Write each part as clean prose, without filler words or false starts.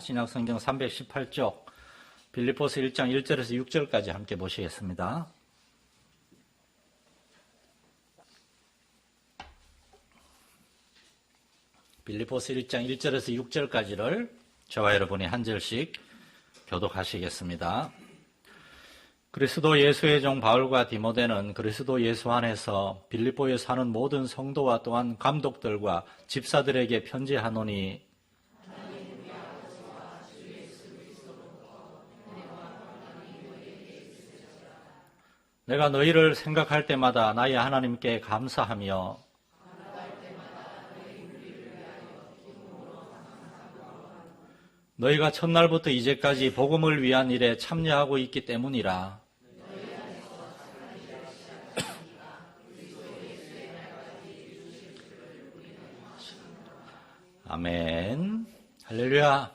신약성경 318쪽 빌립보서 1장 1절에서 6절까지 함께 보시겠습니다. 빌립보서 1장 1절에서 6절까지를 저와 여러분이 한 절씩 교독하시겠습니다. 그리스도 예수의 종 바울과 디모데는 그리스도 예수 안에서 빌립보에 사는 모든 성도와 또한 감독들과 집사들에게 편지하노니 내가 너희를 생각할 때마다 나의 하나님께 감사하며 너희가 첫날부터 이제까지 복음을 위한 일에 참여하고 있기 때문이라. 아멘. 할렐루야.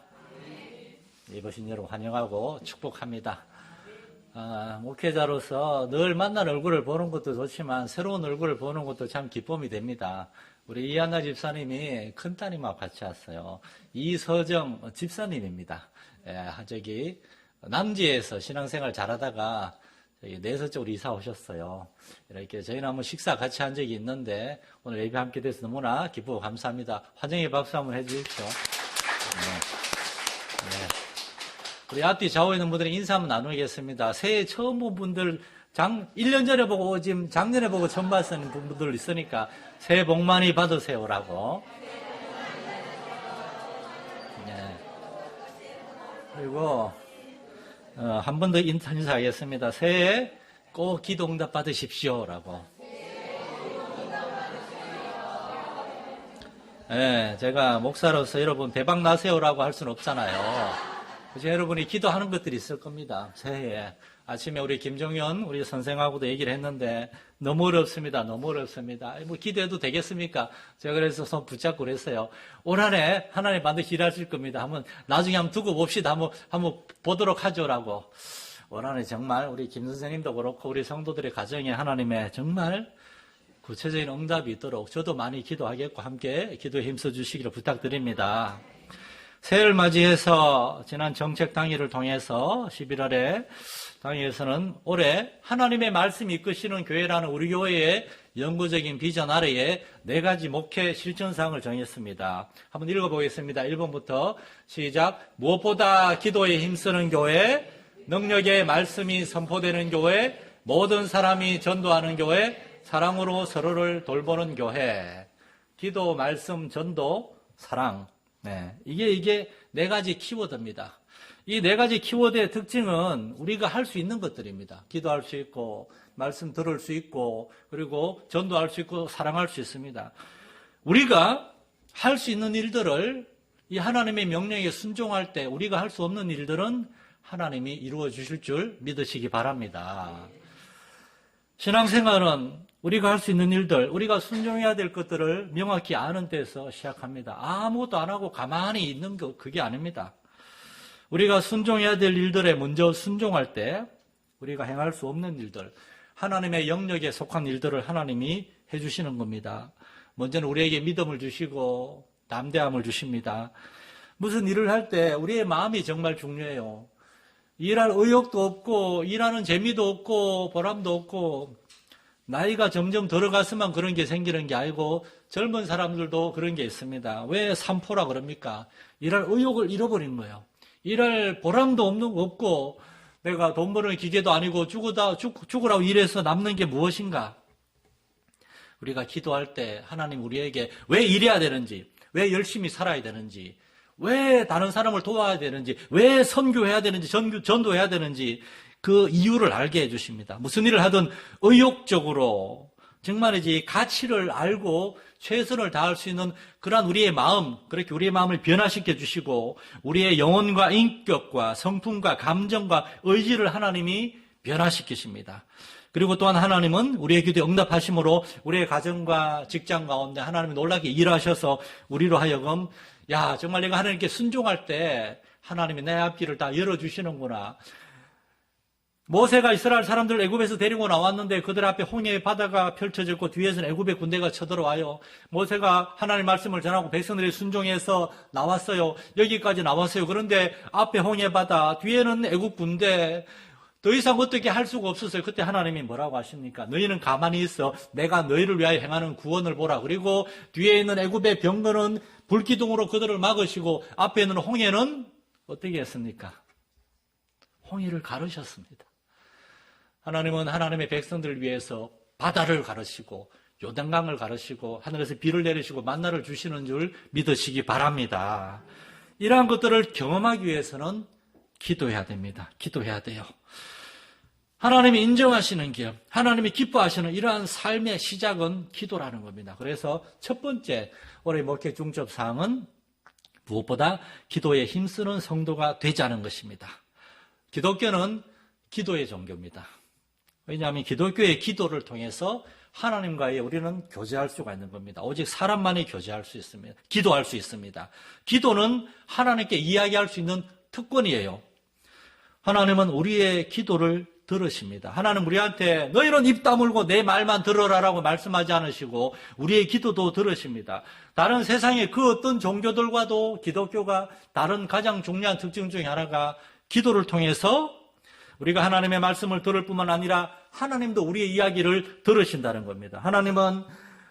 예보신 여러분 환영하고 축복합니다. 목회자로서 늘 만난 얼굴을 보는 것도 좋지만 새로운 얼굴을 보는 것도 참 기쁨이 됩니다. 우리 이한나 집사님이 큰따님하고 같이 왔어요. 이서정 집사님입니다. 저기 남지에서 신앙생활 잘하다가 저기 내서 쪽으로 이사 오셨어요. 이렇게 저희는 한번 식사 같이 한 적이 있는데 오늘 예배 함께 돼서 너무나 기쁘고 감사합니다. 환영의 박수 한번 해주십시오. 네. 우리 앞뒤 좌우에 있는 분들이 인사 한번 나누겠습니다. 새해 처음 본 분들 1년 전에 보고 지금 작년에 보고 처음 봤는 분들 있으니까 새해 복 많이 받으세요라고. 네. 그리고 한 번 더 인사하겠습니다. 새해 꼭 기도 응답 받으십시오라고. 네, 제가 목사로서 여러분 대박 나세요라고 할 수는 없잖아요. 그래서 여러분이 기도하는 것들이 있을 겁니다. 새해에. 아침에 우리 김종현 우리 선생하고도 얘기를 했는데 너무 어렵습니다. 너무 어렵습니다. 뭐 기도해도 되겠습니까? 제가 그래서 손 붙잡고 그랬어요. 올 한해 하나님 반드시 일하실 겁니다. 나중에 한번 두고 봅시다. 한번 보도록 하죠라고. 올 한해 정말 우리 김 선생님도 그렇고 우리 성도들의 가정에 하나님의 정말 구체적인 응답이 있도록 저도 많이 기도하겠고 함께 기도에 힘써 주시기를 부탁드립니다. 새해를 맞이해서 지난 정책 당일을 통해서 11월에 당일에서는 올해 하나님의 말씀이 이끄시는 교회라는 우리 교회의 영구적인 비전 아래에 4가지 목회 실천사항을 정했습니다. 한번 읽어보겠습니다. 1번부터 시작. 무엇보다 기도에 힘쓰는 교회, 능력의 말씀이 선포되는 교회, 모든 사람이 전도하는 교회, 사랑으로 서로를 돌보는 교회. 기도, 말씀, 전도, 사랑. 네, 이게 4가지 키워드입니다. 이 4가지 키워드의 특징은 우리가 할 수 있는 것들입니다. 기도할 수 있고, 말씀 들을 수 있고, 그리고 전도할 수 있고, 사랑할 수 있습니다. 우리가 할 수 있는 일들을 이 하나님의 명령에 순종할 때 우리가 할 수 없는 일들은 하나님이 이루어 주실 줄 믿으시기 바랍니다. 신앙생활은 우리가 할 수 있는 일들, 우리가 순종해야 될 것들을 명확히 아는 데서 시작합니다. 아무것도 안 하고 가만히 있는 거 그게 아닙니다. 우리가 순종해야 될 일들에 먼저 순종할 때 우리가 행할 수 없는 일들, 하나님의 영역에 속한 일들을 하나님이 해주시는 겁니다. 먼저는 우리에게 믿음을 주시고 담대함을 주십니다. 무슨 일을 할 때 우리의 마음이 정말 중요해요. 일할 의욕도 없고 일하는 재미도 없고 보람도 없고 나이가 점점 들어가서만 그런 게 생기는 게 아니고 젊은 사람들도 그런 게 있습니다. 왜 삼포라 그럽니까? 일할 의욕을 잃어버린 거예요. 일할 보람도 없고 내가 돈 버는 기계도 아니고 죽으라고 일해서 남는 게 무엇인가? 우리가 기도할 때 하나님 우리에게 왜 일해야 되는지, 왜 열심히 살아야 되는지, 왜 다른 사람을 도와야 되는지, 왜 선교해야 되는지, 전도해야 되는지 그 이유를 알게 해주십니다. 무슨 일을 하든 의욕적으로 정말이지 가치를 알고 최선을 다할 수 있는 그러한 우리의 마음, 그렇게 우리의 마음을 변화시켜 주시고 우리의 영혼과 인격과 성품과 감정과 의지를 하나님이 변화시키십니다. 그리고 또한 하나님은 우리의 기도에 응답하심으로 우리의 가정과 직장 가운데 하나님이 놀랍게 일하셔서 우리로 하여금 정말 내가 하나님께 순종할 때 하나님이 내 앞길을 다 열어주시는구나. 모세가 이스라엘 사람들을 애굽에서 데리고 나왔는데 그들 앞에 홍해의 바다가 펼쳐졌고 뒤에서는 애굽의 군대가 쳐들어와요. 모세가 하나님의 말씀을 전하고 백성들이 순종해서 나왔어요. 여기까지 나왔어요. 그런데 앞에 홍해 바다, 뒤에는 애굽 군대, 더 이상 어떻게 할 수가 없었어요. 그때 하나님이 뭐라고 하십니까? 너희는 가만히 있어. 내가 너희를 위하여 행하는 구원을 보라. 그리고 뒤에 있는 애굽의 병거는 불기둥으로 그들을 막으시고 앞에 있는 홍해는 어떻게 했습니까? 홍해를 가르셨습니다. 하나님은 하나님의 백성들을 위해서 바다를 가르시고 요단강을 가르시고 하늘에서 비를 내리시고 만나를 주시는 줄 믿으시기 바랍니다. 이러한 것들을 경험하기 위해서는 기도해야 됩니다. 기도해야 돼요. 하나님이 인정하시는 길, 하나님이 기뻐하시는 이러한 삶의 시작은 기도라는 겁니다. 그래서 첫 번째 올해 목회 중점 사항은 무엇보다 기도에 힘쓰는 성도가 되자는 것입니다. 기독교는 기도의 종교입니다. 왜냐하면 기독교의 기도를 통해서 하나님과의 우리는 교제할 수가 있는 겁니다. 오직 사람만이 교제할 수 있습니다. 기도할 수 있습니다. 기도는 하나님께 이야기할 수 있는 특권이에요. 하나님은 우리의 기도를 들으십니다. 하나님 우리한테 너희는 입 다물고 내 말만 들어라라고 말씀하지 않으시고 우리의 기도도 들으십니다. 다른 세상의 그 어떤 종교들과도 기독교가 다른 가장 중요한 특징 중에 하나가 기도를 통해서 우리가 하나님의 말씀을 들을 뿐만 아니라 하나님도 우리의 이야기를 들으신다는 겁니다. 하나님은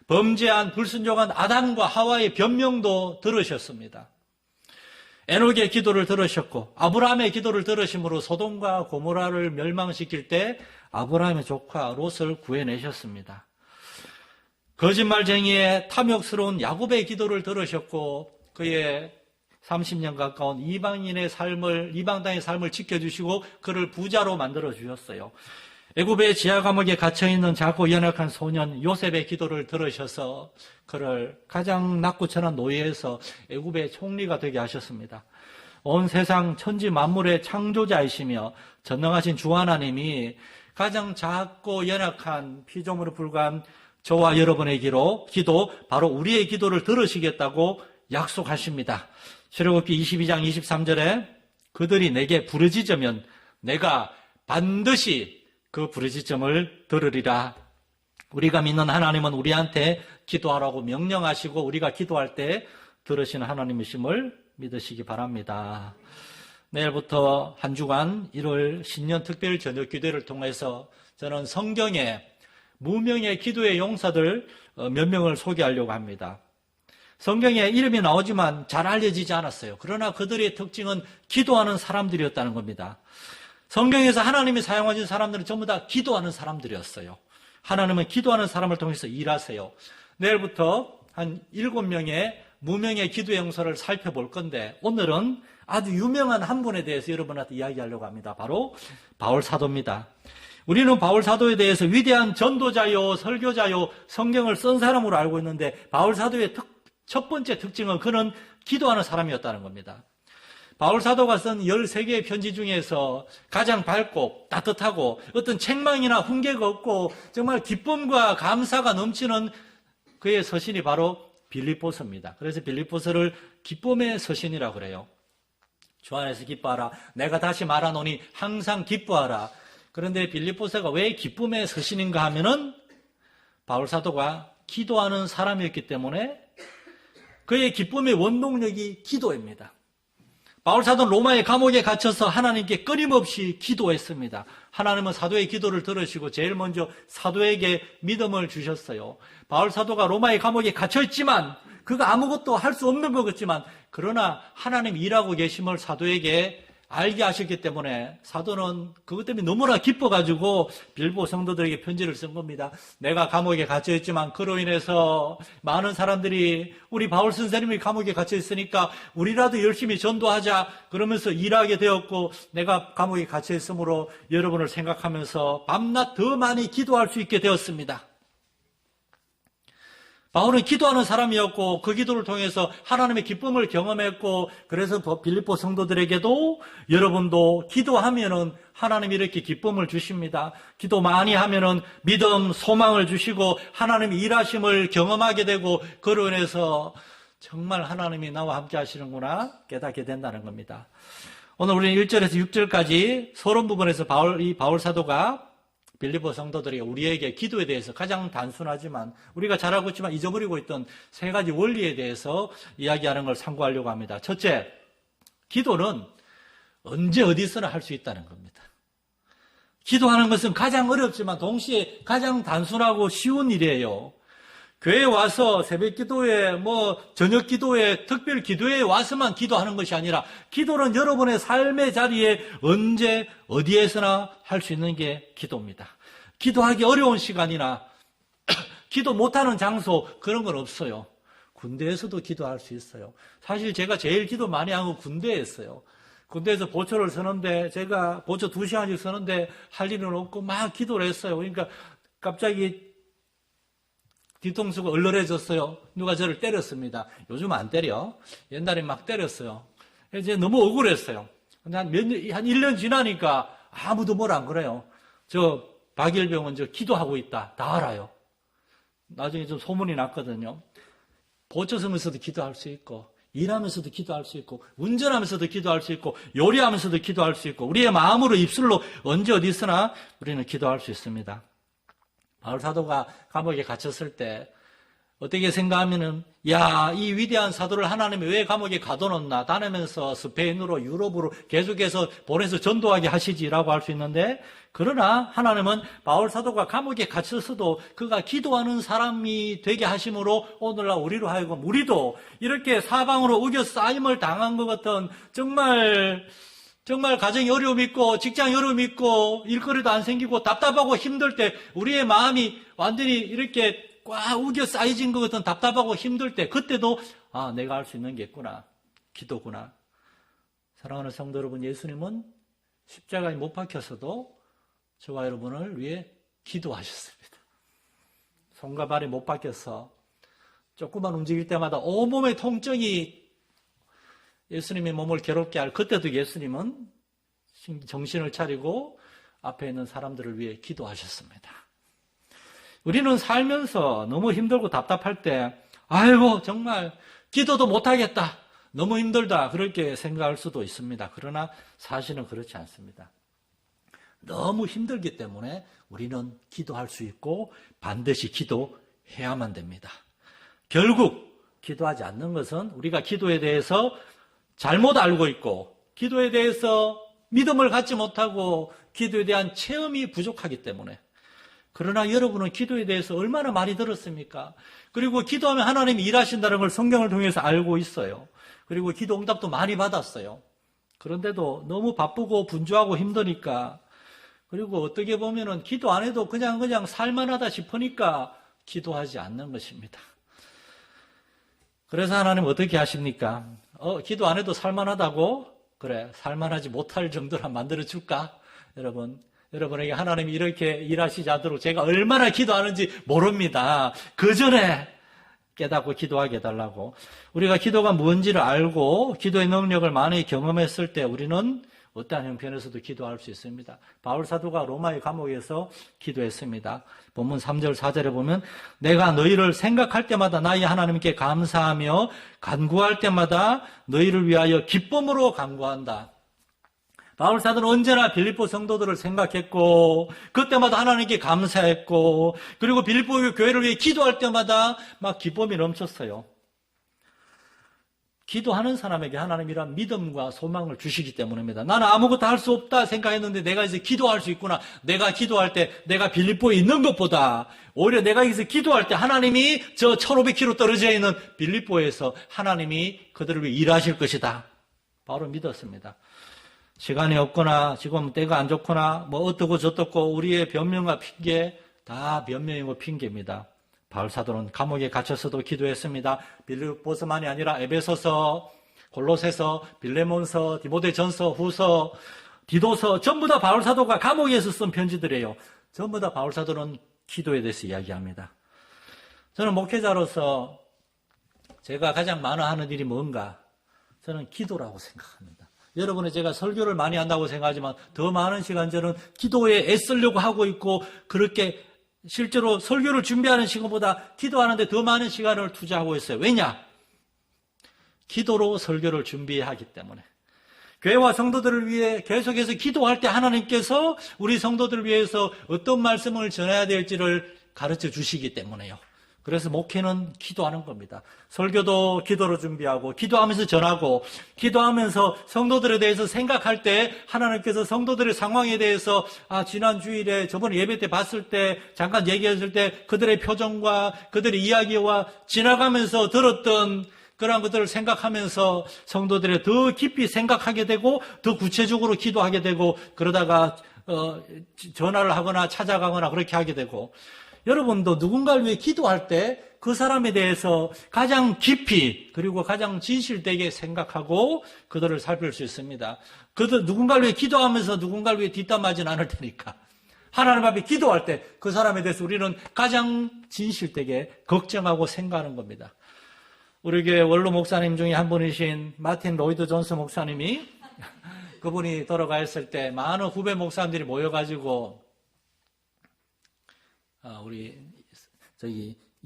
범죄한 불순종한 아담과 하와의 변명도 들으셨습니다. 에녹의 기도를 들으셨고 아브라함의 기도를 들으심으로 소돔과 고모라를 멸망시킬 때 아브라함의 조카 롯을 구해내셨습니다. 거짓말쟁이의 탐욕스러운 야곱의 기도를 들으셨고 그의 30년 가까운 이방 땅의 삶을 지켜주시고 그를 부자로 만들어 주셨어요. 애굽의 지하 감옥에 갇혀있는 작고 연약한 소년 요셉의 기도를 들으셔서 그를 가장 낮고천한 노예에서 애굽의 총리가 되게 하셨습니다. 온 세상 천지 만물의 창조자이시며 전능하신 주 하나님이 가장 작고 연약한 피조물에 불과한 저와 여러분의 기도, 바로 우리의 기도를 들으시겠다고 약속하십니다. 출애굽기 22장 23절에 그들이 내게 부르짖으면 내가 반드시 그 부르짖음을 들으리라. 우리가 믿는 하나님은 우리한테 기도하라고 명령하시고 우리가 기도할 때 들으시는 하나님이심을 믿으시기 바랍니다. 내일부터 한 주간 1월 신년 특별 저녁 기도를 통해서 저는 성경의 무명의 기도의 용사들 몇 명을 소개하려고 합니다. 성경에 이름이 나오지만 잘 알려지지 않았어요. 그러나 그들의 특징은 기도하는 사람들이었다는 겁니다. 성경에서 하나님이 사용하신 사람들은 전부 다 기도하는 사람들이었어요. 하나님은 기도하는 사람을 통해서 일하세요. 내일부터 한 7명의 무명의 기도의 용사를 살펴볼 건데 오늘은 아주 유명한 한 분에 대해서 여러분한테 이야기하려고 합니다. 바로 바울 사도입니다. 우리는 바울 사도에 대해서 위대한 전도자요, 설교자요, 성경을 쓴 사람으로 알고 있는데 바울 사도의 첫 번째 특징은 그는 기도하는 사람이었다는 겁니다. 바울 사도가 쓴 13개의 편지 중에서 가장 밝고 따뜻하고 어떤 책망이나 훈계가 없고 정말 기쁨과 감사가 넘치는 그의 서신이 바로 빌립보서입니다. 그래서 빌립보서를 기쁨의 서신이라고 그래요. 주 안에서 기뻐하라. 내가 다시 말하노니 항상 기뻐하라. 그런데 빌립보서가 왜 기쁨의 서신인가 하면은 바울 사도가 기도하는 사람이었기 때문에 그의 기쁨의 원동력이 기도입니다. 바울 사도는 로마의 감옥에 갇혀서 하나님께 끊임없이 기도했습니다. 하나님은 사도의 기도를 들으시고 제일 먼저 사도에게 믿음을 주셨어요. 바울 사도가 로마의 감옥에 갇혀있지만 그가 아무것도 할 수 없는 것 같지만 그러나 하나님 일하고 계심을 사도에게 알게 하셨기 때문에 사도는 그것 때문에 너무나 기뻐가지고 빌보 성도들에게 편지를 쓴 겁니다. 내가 감옥에 갇혀있지만 그로 인해서 많은 사람들이 우리 바울 선생님이 감옥에 갇혀있으니까 우리라도 열심히 전도하자 그러면서 일하게 되었고 내가 감옥에 갇혀있으므로 여러분을 생각하면서 밤낮 더 많이 기도할 수 있게 되었습니다. 바울은 기도하는 사람이었고 그 기도를 통해서 하나님의 기쁨을 경험했고 그래서 빌립보 성도들에게도 여러분도 기도하면은 하나님이 이렇게 기쁨을 주십니다. 기도 많이 하면은 믿음, 소망을 주시고 하나님이 일하심을 경험하게 되고 그로 인해서 정말 하나님이 나와 함께 하시는구나 깨닫게 된다는 겁니다. 오늘 우리는 1절에서 6절까지 서론 부분에서 바울 사도가 빌립보 성도들이 우리에게 기도에 대해서 가장 단순하지만 우리가 잘 알고 있지만 잊어버리고 있던 세 가지 원리에 대해서 이야기하는 걸 참고하려고 합니다. 첫째, 기도는 언제 어디서나 할 수 있다는 겁니다. 기도하는 것은 가장 어렵지만 동시에 가장 단순하고 쉬운 일이에요. 교회에 와서 새벽 기도에 저녁 기도에 특별 기도에 와서만 기도하는 것이 아니라 기도는 여러분의 삶의 자리에 언제 어디에서나 할 수 있는 게 기도입니다. 기도하기 어려운 시간이나 기도 못하는 장소 그런 건 없어요. 군대에서도 기도할 수 있어요. 사실 제가 제일 기도 많이 한 건 군대에서요. 군대에서 보초를 서는데 제가 보초 2시간씩 서는데 할 일은 없고 막 기도를 했어요. 그러니까 갑자기 뒤통수가 얼얼해졌어요. 누가 저를 때렸습니다. 요즘 안 때려. 옛날에 막 때렸어요. 이제 너무 억울했어요. 근데 한 1년 지나니까 아무도 뭘 안 그래요. 저 박일병은 저 기도하고 있다. 다 알아요. 나중에 좀 소문이 났거든요. 보초 서면서도 기도할 수 있고 일하면서도 기도할 수 있고 운전하면서도 기도할 수 있고 요리하면서도 기도할 수 있고 우리의 마음으로 입술로 언제 어디서나 우리는 기도할 수 있습니다. 바울 사도가 감옥에 갇혔을 때 어떻게 생각하면은 이 위대한 사도를 하나님이 왜 감옥에 가둬놓나 다니면서 스페인으로 유럽으로 계속해서 보내서 전도하게 하시지라고 할 수 있는데 그러나 하나님은 바울 사도가 감옥에 갇혔어도 그가 기도하는 사람이 되게 하심으로 오늘날 우리로 하여금 우리도 이렇게 사방으로 우겨싸임을 당한 것 같은 정말 가정에 어려움이 있고 직장에 어려움이 있고 일거리도 안 생기고 답답하고 힘들 때 우리의 마음이 완전히 이렇게 꽉 우겨 쌓여진 것 같은 답답하고 힘들 때 그때도 내가 할 수 있는 게 있구나. 기도구나. 사랑하는 성도 여러분, 예수님은 십자가에 못 박혔어도 저와 여러분을 위해 기도하셨습니다. 손과 발이 못 박혀서 조금만 움직일 때마다 온몸의 통증이 예수님의 몸을 괴롭게 할 그때도 예수님은 정신을 차리고 앞에 있는 사람들을 위해 기도하셨습니다. 우리는 살면서 너무 힘들고 답답할 때 아이고 정말 기도도 못하겠다. 너무 힘들다. 그렇게 생각할 수도 있습니다. 그러나 사실은 그렇지 않습니다. 너무 힘들기 때문에 우리는 기도할 수 있고 반드시 기도해야만 됩니다. 결국 기도하지 않는 것은 우리가 기도에 대해서 잘못 알고 있고 기도에 대해서 믿음을 갖지 못하고 기도에 대한 체험이 부족하기 때문에 그러나 여러분은 기도에 대해서 얼마나 많이 들었습니까? 그리고 기도하면 하나님이 일하신다는 걸 성경을 통해서 알고 있어요. 그리고 기도 응답도 많이 받았어요. 그런데도 너무 바쁘고 분주하고 힘드니까 그리고 어떻게 보면은 기도 안 해도 그냥 살만하다 싶으니까 기도하지 않는 것입니다. 그래서 하나님 어떻게 하십니까? 기도 안 해도 살만하다고? 그래, 살만하지 못할 정도로 만들어줄까? 여러분에게 하나님이 이렇게 일하시지 않도록 제가 얼마나 기도하는지 모릅니다. 그 전에 깨닫고 기도하게 해달라고. 우리가 기도가 뭔지를 알고 기도의 능력을 많이 경험했을 때 우리는 어떠한 형편에서도 기도할 수 있습니다. 바울 사도가 로마의 감옥에서 기도했습니다. 본문 3절 4절에 보면 내가 너희를 생각할 때마다 나의 하나님께 감사하며 간구할 때마다 너희를 위하여 기쁨으로 간구한다. 바울 사도는 언제나 빌립보 성도들을 생각했고 그때마다 하나님께 감사했고 그리고 빌립보 교회를 위해 기도할 때마다 막 기쁨이 넘쳤어요. 기도하는 사람에게 하나님이란 믿음과 소망을 주시기 때문입니다. 나는 아무것도 할 수 없다 생각했는데 내가 이제 기도할 수 있구나. 내가 기도할 때 내가 빌립보에 있는 것보다 오히려 내가 여기서 기도할 때 하나님이 저 1500km 떨어져 있는 빌립보에서 하나님이 그들을 위해 일하실 것이다. 바로 믿었습니다. 시간이 없거나 지금 때가 안 좋거나 어떻고 저떻고 우리의 변명과 핑계 다 변명이고 핑계입니다. 바울 사도는 감옥에 갇혔어도 기도했습니다. 빌립보서만이 아니라 에베소서, 골로새서, 빌레몬서, 디모데전서, 후서, 디도서 전부 다 바울 사도가 감옥에서 쓴 편지들이에요. 전부 다 바울 사도는 기도에 대해서 이야기합니다. 저는 목회자로서 제가 가장 많이 하는 일이 뭔가? 저는 기도라고 생각합니다. 여러분은 제가 설교를 많이 한다고 생각하지만 더 많은 시간 저는 기도에 애쓰려고 하고 있고 그렇게 실제로 설교를 준비하는 시간보다 기도하는데 더 많은 시간을 투자하고 있어요. 왜냐? 기도로 설교를 준비하기 때문에. 교회와 성도들을 위해 계속해서 기도할 때 하나님께서 우리 성도들을 위해서 어떤 말씀을 전해야 될지를 가르쳐 주시기 때문에요. 그래서 목회는 기도하는 겁니다. 설교도 기도로 준비하고 기도하면서 전하고 기도하면서 성도들에 대해서 생각할 때 하나님께서 성도들의 상황에 대해서 지난 주일에 저번에 예배 때 봤을 때 잠깐 얘기했을 때 그들의 표정과 그들의 이야기와 지나가면서 들었던 그런 것들을 생각하면서 성도들의 더 깊이 생각하게 되고 더 구체적으로 기도하게 되고 그러다가 전화를 하거나 찾아가거나 그렇게 하게 되고 여러분도 누군가를 위해 기도할 때 그 사람에 대해서 가장 깊이 그리고 가장 진실되게 생각하고 그들을 살필 수 있습니다. 그들 누군가를 위해 기도하면서 누군가를 위해 뒷담하지는 않을 테니까 하나님 앞에 기도할 때 그 사람에 대해서 우리는 가장 진실되게 걱정하고 생각하는 겁니다. 우리 교회 원로 목사님 중에 한 분이신 마틴 로이드 존스 목사님이 그분이 돌아가 있을 때 많은 후배 목사님들이 모여가지고 우리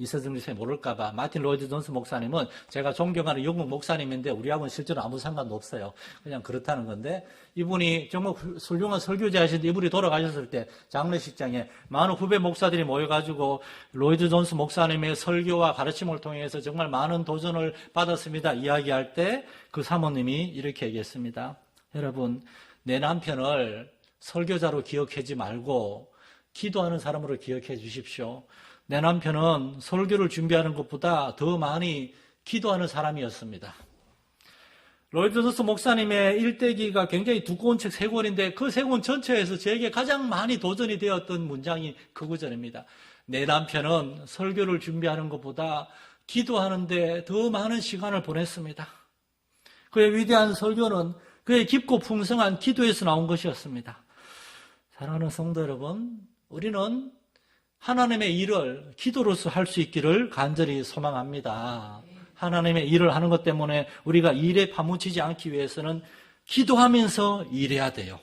이서정 선생님 모를까봐 마틴 로이드 존스 목사님은 제가 존경하는 영국 목사님인데 우리하고는 실제로 아무 상관도 없어요. 그냥 그렇다는 건데 이분이 정말 훌륭한 설교자 하신데 이분이 돌아가셨을 때 장례식장에 많은 후배 목사들이 모여가지고 로이드 존스 목사님의 설교와 가르침을 통해서 정말 많은 도전을 받았습니다. 이야기할 때 그 사모님이 이렇게 얘기했습니다. 여러분, 내 남편을 설교자로 기억하지 말고 기도하는 사람으로 기억해 주십시오. 내 남편은 설교를 준비하는 것보다 더 많이 기도하는 사람이었습니다. 로이드 존스 목사님의 일대기가 굉장히 두꺼운 책 3권인데 그 3권 전체에서 제게 가장 많이 도전이 되었던 문장이 그 구절입니다. 내 남편은 설교를 준비하는 것보다 기도하는데 더 많은 시간을 보냈습니다. 그의 위대한 설교는 그의 깊고 풍성한 기도에서 나온 것이었습니다. 사랑하는 성도 여러분, 우리는 하나님의 일을 기도로서 할 수 있기를 간절히 소망합니다. 하나님의 일을 하는 것 때문에 우리가 일에 파묻히지 않기 위해서는 기도하면서 일해야 돼요.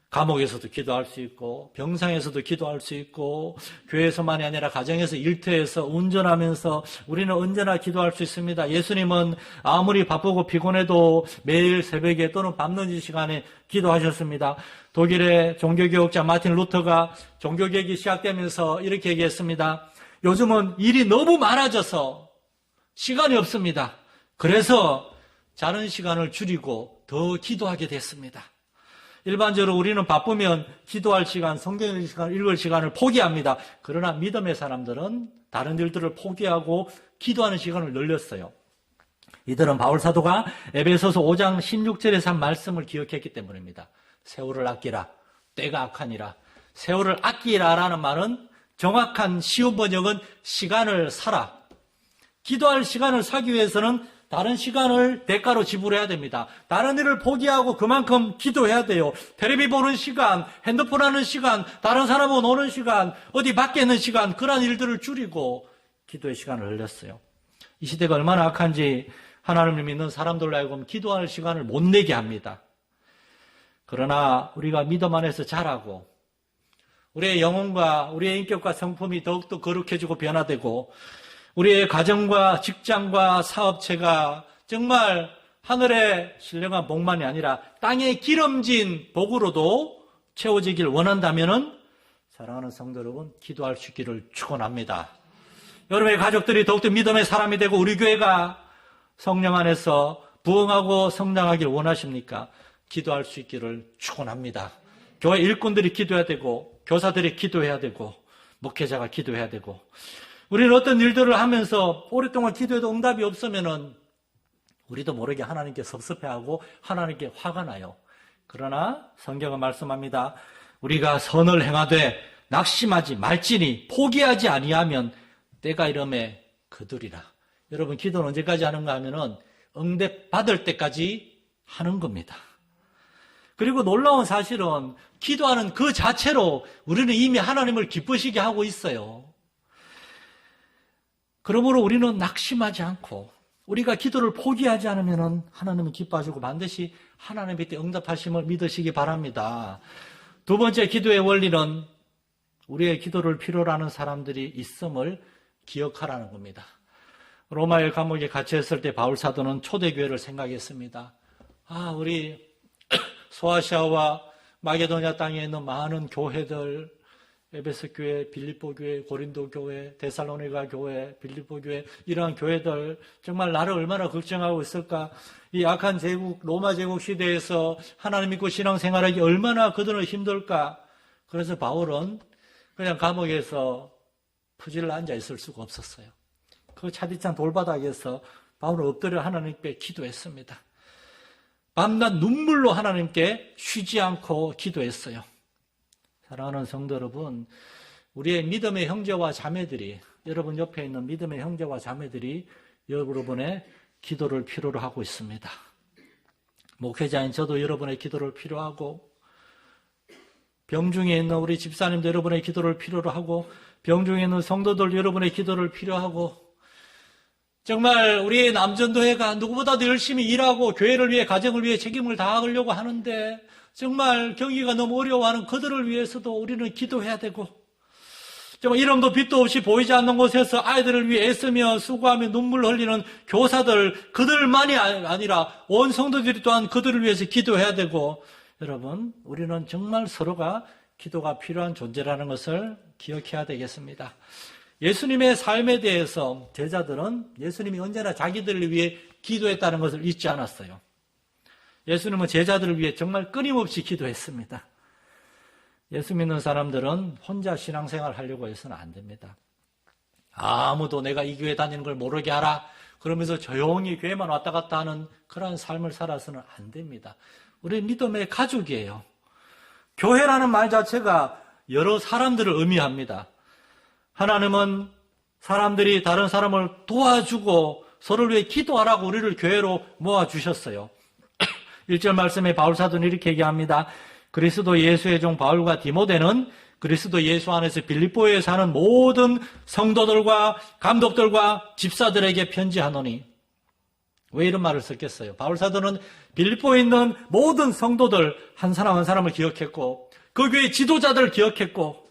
감옥에서도 기도할 수 있고 병상에서도 기도할 수 있고 교회에서만이 아니라 가정에서 일터에서 운전하면서 우리는 언제나 기도할 수 있습니다. 예수님은 아무리 바쁘고 피곤해도 매일 새벽에 또는 밤늦은 시간에 기도하셨습니다. 독일의 종교개혁자 마틴 루터가 종교개혁이 시작되면서 이렇게 얘기했습니다. 요즘은 일이 너무 많아져서 시간이 없습니다. 그래서 자는 시간을 줄이고 더 기도하게 됐습니다. 일반적으로 우리는 바쁘면 기도할 시간, 성경 읽을 시간을 포기합니다. 그러나 믿음의 사람들은 다른 일들을 포기하고 기도하는 시간을 늘렸어요. 이들은 바울 사도가 에베소서 5장 16절에서 한 말씀을 기억했기 때문입니다. 세월을 아끼라, 때가 악하니라. 세월을 아끼라라는 말은 정확한 쉬운 번역은 시간을 사라. 기도할 시간을 사기 위해서는 다른 시간을 대가로 지불해야 됩니다. 다른 일을 포기하고 그만큼 기도해야 돼요. 텔레비 보는 시간, 핸드폰 하는 시간, 다른 사람하고 노는 시간, 어디 밖에 있는 시간, 그런 일들을 줄이고 기도의 시간을 늘렸어요. 이 시대가 얼마나 악한지 하나님을 믿는 사람들로 하여금 기도할 시간을 못 내게 합니다. 그러나 우리가 믿음 안에서 자라고 우리의 영혼과 우리의 인격과 성품이 더욱더 거룩해지고 변화되고 우리의 가정과 직장과 사업체가 정말 하늘의 신령한 복만이 아니라 땅의 기름진 복으로도 채워지길 원한다면은 사랑하는 성도 여러분, 기도할 수 있기를 축원합니다. 여러분의 가족들이 더욱더 믿음의 사람이 되고 우리 교회가 성령 안에서 부흥하고 성장하길 원하십니까? 기도할 수 있기를 축원합니다. 교회 일꾼들이 기도해야 되고 교사들이 기도해야 되고 목회자가 기도해야 되고 우리는 어떤 일들을 하면서 오랫동안 기도해도 응답이 없으면은 우리도 모르게 하나님께 섭섭해하고 하나님께 화가 나요. 그러나 성경은 말씀합니다. 우리가 선을 행하되 낙심하지 말지니 포기하지 아니하면 때가 이름에 거두리라. 여러분 기도는 언제까지 하는가 하면은 응답 받을 때까지 하는 겁니다. 그리고 놀라운 사실은 기도하는 그 자체로 우리는 이미 하나님을 기쁘시게 하고 있어요. 그러므로 우리는 낙심하지 않고 우리가 기도를 포기하지 않으면 하나님은 기뻐하시고 반드시 하나님의 때 응답하심을 믿으시기 바랍니다. 두 번째 기도의 원리는 우리의 기도를 필요로 하는 사람들이 있음을 기억하라는 겁니다. 로마의 감옥에 갇혀있을 때 바울 사도는 초대교회를 생각했습니다. 우리 소아시아와 마게도냐 땅에 있는 많은 교회들, 에베소 교회, 빌립보 교회, 고린도 교회, 데살로니가 교회, 빌립보 교회, 이러한 교회들 정말 나를 얼마나 걱정하고 있을까? 이 악한 제국, 로마 제국 시대에서 하나님 믿고 신앙생활하기 얼마나 그들은 힘들까? 그래서 바울은 그냥 감옥에서 퍼질러 앉아 있을 수가 없었어요. 그 차디찬 돌바닥에서 바울은 엎드려 하나님께 기도했습니다. 밤낮 눈물로 하나님께 쉬지 않고 기도했어요. 사랑하는 성도 여러분, 우리의 믿음의 형제와 자매들이, 여러분 옆에 있는 믿음의 형제와 자매들이 여러분의 기도를 필요로 하고 있습니다. 목회자인 저도 여러분의 기도를 필요하고, 병중에 있는 우리 집사님도 여러분의 기도를 필요로 하고, 병중에 있는 성도들 여러분의 기도를 필요하고, 정말 우리 남전도회가 누구보다도 열심히 일하고 교회를 위해, 가정을 위해 책임을 다하려고 하는데 정말 경기가 너무 어려워하는 그들을 위해서도 우리는 기도해야 되고, 정말 이름도 빛도 없이 보이지 않는 곳에서 아이들을 위해 애쓰며 수고하며 눈물 흘리는 교사들, 그들만이 아니라 온 성도들이 또한 그들을 위해서 기도해야 되고, 여러분, 우리는 정말 서로가 기도가 필요한 존재라는 것을 기억해야 되겠습니다. 예수님의 삶에 대해서 제자들은 예수님이 언제나 자기들을 위해 기도했다는 것을 잊지 않았어요. 예수님은 제자들을 위해 정말 끊임없이 기도했습니다. 예수 믿는 사람들은 혼자 신앙생활 하려고 해서는 안 됩니다. 아무도 내가 이 교회 다니는 걸 모르게 하라, 그러면서 조용히 교회만 왔다 갔다 하는 그런 삶을 살아서는 안 됩니다. 우리 믿음의 가족이에요. 교회라는 말 자체가 여러 사람들을 의미합니다. 하나님은 사람들이 다른 사람을 도와주고 서로를 위해 기도하라고 우리를 교회로 모아주셨어요. 1절 말씀에 바울 사도는 이렇게 얘기합니다. 그리스도 예수의 종 바울과 디모데는 그리스도 예수 안에서 빌립보에 사는 모든 성도들과 감독들과 집사들에게 편지하노니. 왜 이런 말을 썼겠어요? 바울 사도는 빌립보에 있는 모든 성도들 한 사람 한 사람을 기억했고, 그 교회 지도자들을 기억했고,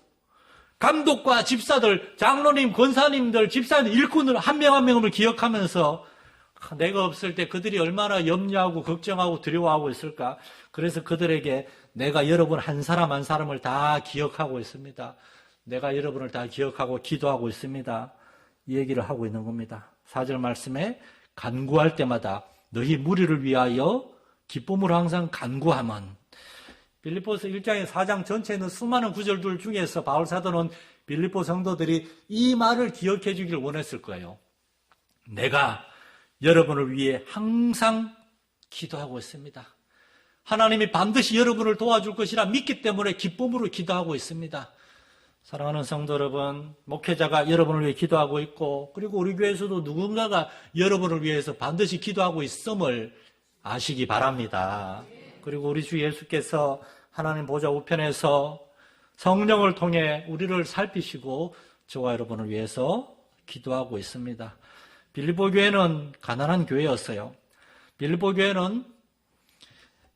감독과 집사들, 장로님, 권사님들, 집사님, 일꾼을 한 명 한 명을 기억하면서 내가 없을 때 그들이 얼마나 염려하고 걱정하고 두려워하고 있을까. 그래서 그들에게 내가 여러분 한 사람 한 사람을 다 기억하고 있습니다. 내가 여러분을 다 기억하고 기도하고 있습니다. 이 얘기를 하고 있는 겁니다. 4절 말씀에 간구할 때마다 너희 무리를 위하여 기쁨으로 항상 간구하면. 빌립보서 1장의 4장 전체에 있는 수많은 구절들 중에서 바울 사도는 빌립보 성도들이 이 말을 기억해 주길 원했을 거예요. 내가 여러분을 위해 항상 기도하고 있습니다. 하나님이 반드시 여러분을 도와줄 것이라 믿기 때문에 기쁨으로 기도하고 있습니다. 사랑하는 성도 여러분, 목회자가 여러분을 위해 기도하고 있고, 그리고 우리 교회에서도 누군가가 여러분을 위해서 반드시 기도하고 있음을 아시기 바랍니다. 그리고 우리 주 예수께서 하나님 보좌 우편에서 성령을 통해 우리를 살피시고 저와 여러분을 위해서 기도하고 있습니다. 빌립보 교회는 가난한 교회였어요. 빌립보 교회는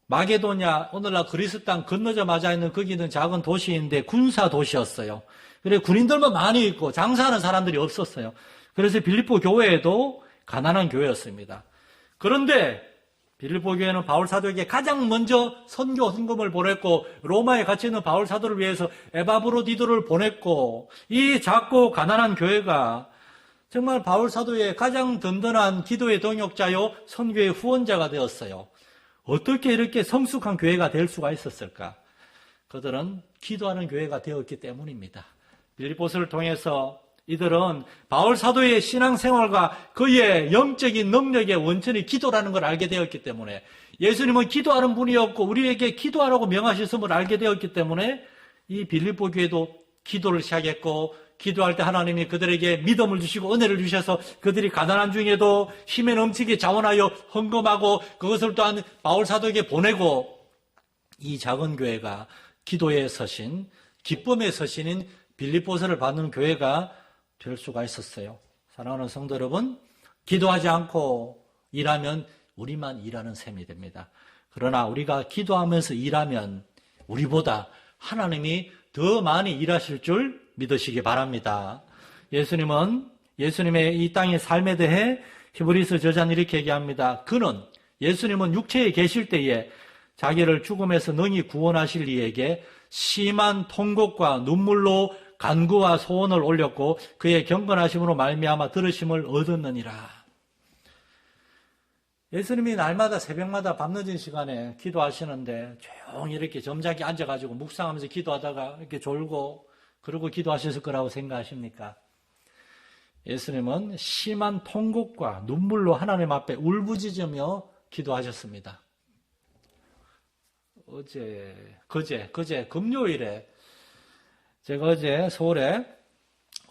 마게도냐, 오늘날 그리스 땅 건너자마자 있는 거기 있는 작은 도시인데 군사 도시였어요. 그래서 군인들만 많이 있고 장사하는 사람들이 없었어요. 그래서 빌립보 교회에도 가난한 교회였습니다. 그런데 빌립보 교회는 바울 사도에게 가장 먼저 선교 헌금을 보냈고, 로마에 갇혀 있는 바울 사도를 위해서 에바브로디도를 보냈고, 이 작고 가난한 교회가 정말 바울 사도의 가장 든든한 기도의 동역자요, 선교의 후원자가 되었어요. 어떻게 이렇게 성숙한 교회가 될 수가 있었을까? 그들은 기도하는 교회가 되었기 때문입니다. 빌립보서를 통해서 이들은 바울 사도의 신앙생활과 그의 영적인 능력의 원천이 기도라는 걸 알게 되었기 때문에, 예수님은 기도하는 분이었고 우리에게 기도하라고 명하셨음을 알게 되었기 때문에 이 빌립보 교회도 기도를 시작했고, 기도할 때 하나님이 그들에게 믿음을 주시고 은혜를 주셔서 그들이 가난한 중에도 힘에 넘치게 자원하여 헌금하고 그것을 또한 바울 사도에게 보내고, 이 작은 교회가 기도의 서신, 기쁨의 서신인 빌립보서를 받는 교회가 될 수가 있었어요. 사랑하는 성도 여러분, 기도하지 않고 일하면 우리만 일하는 셈이 됩니다. 그러나 우리가 기도하면서 일하면 우리보다 하나님이 더 많이 일하실 줄 믿으시기 바랍니다. 예수님의 이 땅의 삶에 대해 히브리서 저자는 이렇게 얘기합니다. 예수님은 육체에 계실 때에 자기를 죽음에서 능히 구원하실 이에게 심한 통곡과 눈물로 간구와 소원을 올렸고 그의 경건하심으로 말미암아 들으심을 얻었느니라. 예수님이 날마다 새벽마다 밤늦은 시간에 기도하시는데 조용히 이렇게 점잖게 앉아가지고 묵상하면서 기도하다가 이렇게 졸고 그러고 기도하셨을 거라고 생각하십니까? 예수님은 심한 통곡과 눈물로 하나님 앞에 울부짖으며 기도하셨습니다. 그제 금요일에 제가 어제 서울에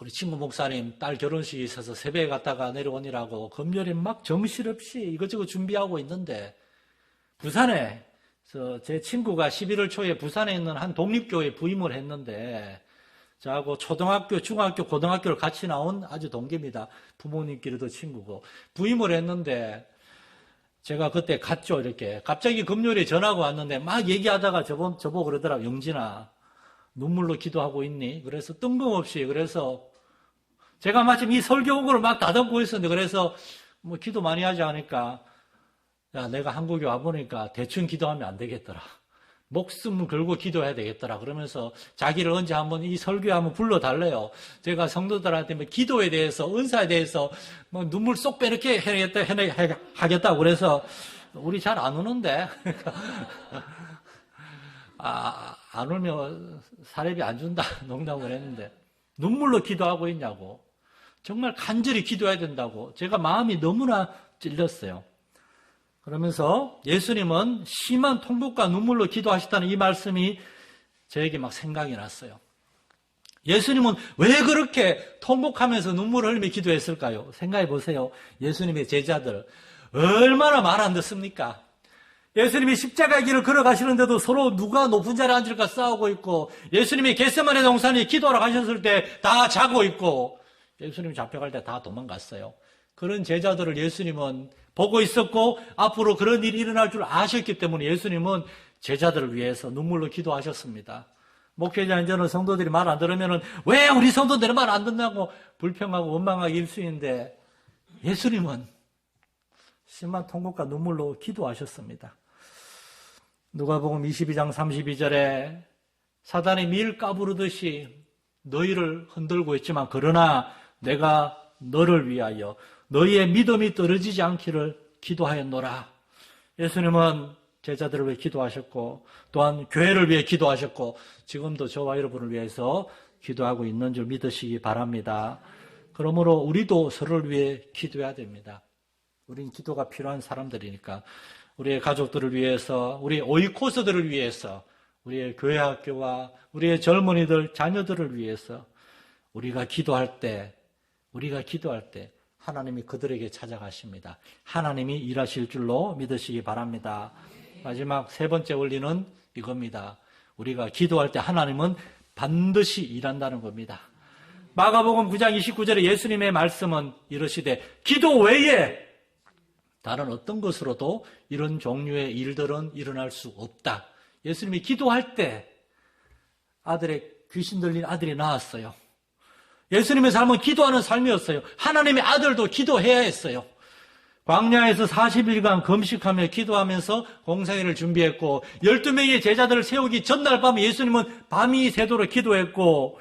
우리 친구 목사님 딸 결혼식이 있어서 새벽에 갔다가 내려오니라고 금요일에 막 정신없이 이것저것 준비하고 있는데 부산에 제 친구가 11월 초에 부산에 있는 한 독립교회에 부임을 했는데 저하고 초등학교, 중학교, 고등학교를 같이 나온 아주 동기입니다. 부모님끼리도 친구고 부임을 했는데 제가 그때 갔죠. 이렇게 갑자기 금요일에 전화가 왔는데 막 얘기하다가 저보고 그러더라고요. 영진아 눈물로 기도하고 있니? 그래서 뜬금없이 그래서 제가 마침 이 설교국을 막 다듬고 있었는데 그래서 뭐 기도 많이 하지 않으니까 야 내가 한국에 와보니까 대충 기도하면 안 되겠더라. 목숨을 걸고 기도해야 되겠더라. 그러면서 자기를 언제 한번 이 설교에 한번 불러달래요. 제가 성도들한테 뭐 기도에 대해서 은사에 대해서 뭐 눈물 쏙 빼놓게 하겠다고 그래서 우리 잘 안 우는데 안 울면 사례비 안 준다 농담을 했는데 눈물로 기도하고 있냐고 정말 간절히 기도해야 된다고 제가 마음이 너무나 찔렸어요. 그러면서 예수님은 심한 통곡과 눈물로 기도하셨다는 이 말씀이 저에게 막 생각이 났어요. 예수님은 왜 그렇게 통곡하면서 눈물을 흘리며 기도했을까요? 생각해 보세요. 예수님의 제자들 얼마나 말 안 듣습니까? 예수님이 십자가의 길을 걸어가시는데도 서로 누가 높은 자리에 앉을까 싸우고 있고 예수님이 겟세마네 동산에 기도하러 가셨을 때 다 자고 있고 예수님이 잡혀갈 때 다 도망갔어요. 그런 제자들을 예수님은 보고 있었고 앞으로 그런 일이 일어날 줄 아셨기 때문에 예수님은 제자들을 위해서 눈물로 기도하셨습니다. 목회자 이제는 성도들이 말 안 들으면 왜 우리 성도들이 말 안 듣냐고 불평하고 원망하기 일쑤인데 예수님은 심한 통곡과 눈물로 기도하셨습니다. 누가복음 22장 32절에 사단이 밀 까부르듯이 너희를 흔들고 있지만 그러나 내가 너를 위하여 너희의 믿음이 떨어지지 않기를 기도하였노라. 예수님은 제자들을 위해 기도하셨고 또한 교회를 위해 기도하셨고 지금도 저와 여러분을 위해서 기도하고 있는 줄 믿으시기 바랍니다. 그러므로 우리도 서로를 위해 기도해야 됩니다. 우린 기도가 필요한 사람들이니까 우리의 가족들을 위해서 우리의 오이코스들을 위해서 우리의 교회 학교와 우리의 젊은이들 자녀들을 위해서 우리가 기도할 때 하나님이 그들에게 찾아가십니다. 하나님이 일하실 줄로 믿으시기 바랍니다. 마지막 세 번째 원리는 이겁니다. 우리가 기도할 때 하나님은 반드시 일한다는 겁니다. 마가복음 9장 29절에 예수님의 말씀은 이러시되 기도 외에 다른 어떤 것으로도 이런 종류의 일들은 일어날 수 없다. 예수님이 기도할 때 귀신 들린 아들이 나왔어요. 예수님의 삶은 기도하는 삶이었어요. 하나님의 아들도 기도해야 했어요. 광야에서 40일간 금식하며 기도하면서 공생애를 준비했고 12명의 제자들을 세우기 전날 밤에 예수님은 밤이 새도록 기도했고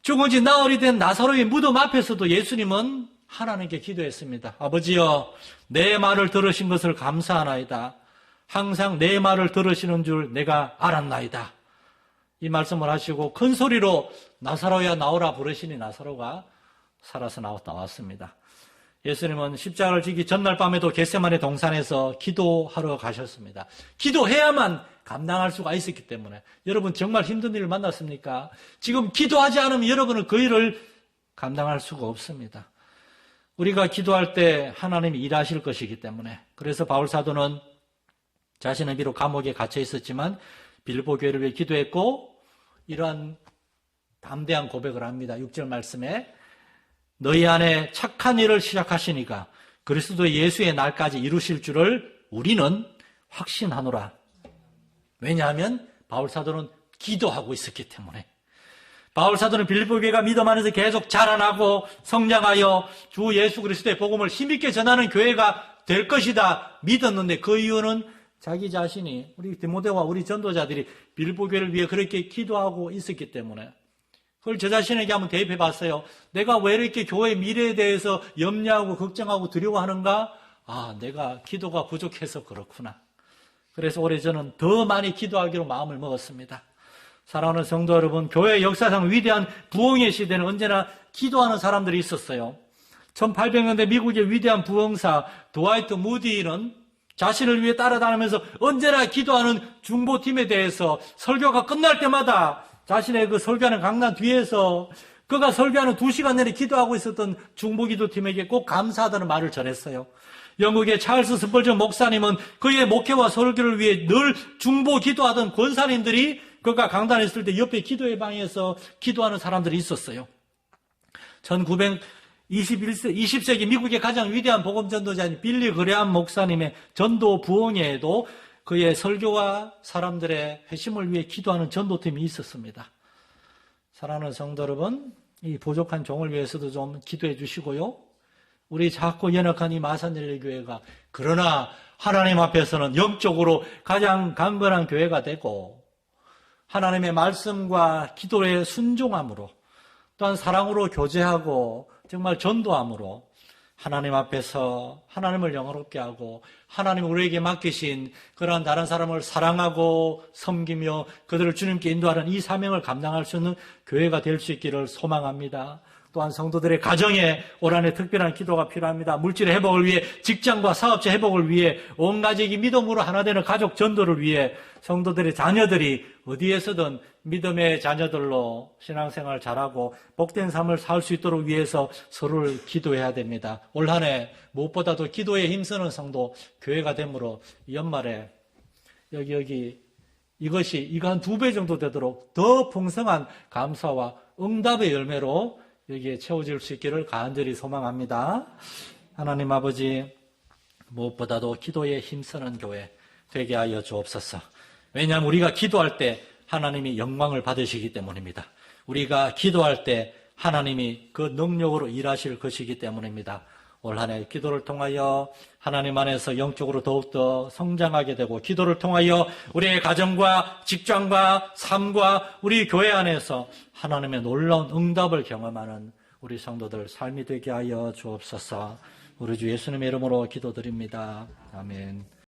죽은 지 나흘이 된 나사로의 무덤 앞에서도 예수님은 하나님께 기도했습니다. 아버지여 내 말을 들으신 것을 감사하나이다. 항상 내 말을 들으시는 줄 내가 알았나이다. 이 말씀을 하시고 큰 소리로 나사로야 나오라 부르시니 나사로가 살아서 나왔습니다. 예수님은 십자가를 지기 전날 밤에도 겟세마네 동산에서 기도하러 가셨습니다. 기도해야만 감당할 수가 있었기 때문에 여러분 정말 힘든 일을 만났습니까? 지금 기도하지 않으면 여러분은 그 일을 감당할 수가 없습니다. 우리가 기도할 때 하나님이 일하실 것이기 때문에 그래서 바울사도는 자신은 비록 감옥에 갇혀 있었지만 빌보 교회를 위해 기도했고 이러한 담대한 고백을 합니다. 6절 말씀에 너희 안에 착한 일을 시작하시니까 그리스도 예수의 날까지 이루실 줄을 우리는 확신하노라. 왜냐하면 바울사도는 기도하고 있었기 때문에 바울사도는 빌립보 교회가 믿음 안에서 계속 자라나고 성장하여 주 예수 그리스도의 복음을 힘있게 전하는 교회가 될 것이다 믿었는데 그 이유는 자기 자신이 우리 디모데와 우리 전도자들이 빌보교를 위해 그렇게 기도하고 있었기 때문에 그걸 저 자신에게 한번 대입해 봤어요. 내가 왜 이렇게 교회 미래에 대해서 염려하고 걱정하고 두려워하는가? 아, 내가 기도가 부족해서 그렇구나. 그래서 올해 저는 더 많이 기도하기로 마음을 먹었습니다. 사랑하는 성도 여러분, 교회 역사상 위대한 부흥의 시대는 언제나 기도하는 사람들이 있었어요. 1800년대 미국의 위대한 부흥사 드와이트 무디는 자신을 위해 따라다니면서 언제나 기도하는 중보팀에 대해서 설교가 끝날 때마다 자신의 그 설교하는 강단 뒤에서 그가 설교하는 2시간 내내 기도하고 있었던 중보기도팀에게 꼭 감사하다는 말을 전했어요. 영국의 찰스 스펄전 목사님은 그의 목회와 설교를 위해 늘 중보 기도하던 권사님들이 그가 강단에 있을 때 옆에 기도의 방에서 기도하는 사람들이 있었어요. 20세기 미국의 가장 위대한 복음 전도자인 빌리 그레암 목사님의 전도 부흥회에도 그의 설교와 사람들의 회심을 위해 기도하는 전도팀이 있었습니다. 사랑하는 성도 여러분, 이 부족한 종을 위해서도 좀 기도해 주시고요. 우리 작고 연약한 이 마산일레교회가 그러나 하나님 앞에서는 영적으로 가장 강건한 교회가 되고 하나님의 말씀과 기도의 순종함으로 또한 사랑으로 교제하고 정말 전도함으로 하나님 앞에서 하나님을 영화롭게 하고 하나님 우리에게 맡기신 그러한 다른 사람을 사랑하고 섬기며 그들을 주님께 인도하는 이 사명을 감당할 수 있는 교회가 될 수 있기를 소망합니다. 또한 성도들의 가정에 올 한해 특별한 기도가 필요합니다. 물질의 회복을 위해, 직장과 사업체 회복을 위해, 온 가족이 믿음으로 하나 되는 가족 전도를 위해 성도들의 자녀들이 어디에서든 믿음의 자녀들로 신앙생활 잘하고 복된 삶을 살 수 있도록 위해서 서로를 기도해야 됩니다. 올 한해 무엇보다도 기도에 힘쓰는 성도 교회가 되므로 연말에 이거 한 2배 정도 되도록 더 풍성한 감사와 응답의 열매로 여기에 채워질 수 있기를 간절히 소망합니다. 하나님 아버지, 무엇보다도 기도에 힘쓰는 교회 되게 하여 주옵소서. 왜냐하면 우리가 기도할 때 하나님이 영광을 받으시기 때문입니다. 우리가 기도할 때 하나님이 그 능력으로 일하실 것이기 때문입니다. 올 한 해 기도를 통하여 하나님 안에서 영적으로 더욱더 성장하게 되고 기도를 통하여 우리의 가정과 직장과 삶과 우리 교회 안에서 하나님의 놀라운 응답을 경험하는 우리 성도들 삶이 되게 하여 주옵소서. 우리 주 예수님의 이름으로 기도드립니다. 아멘.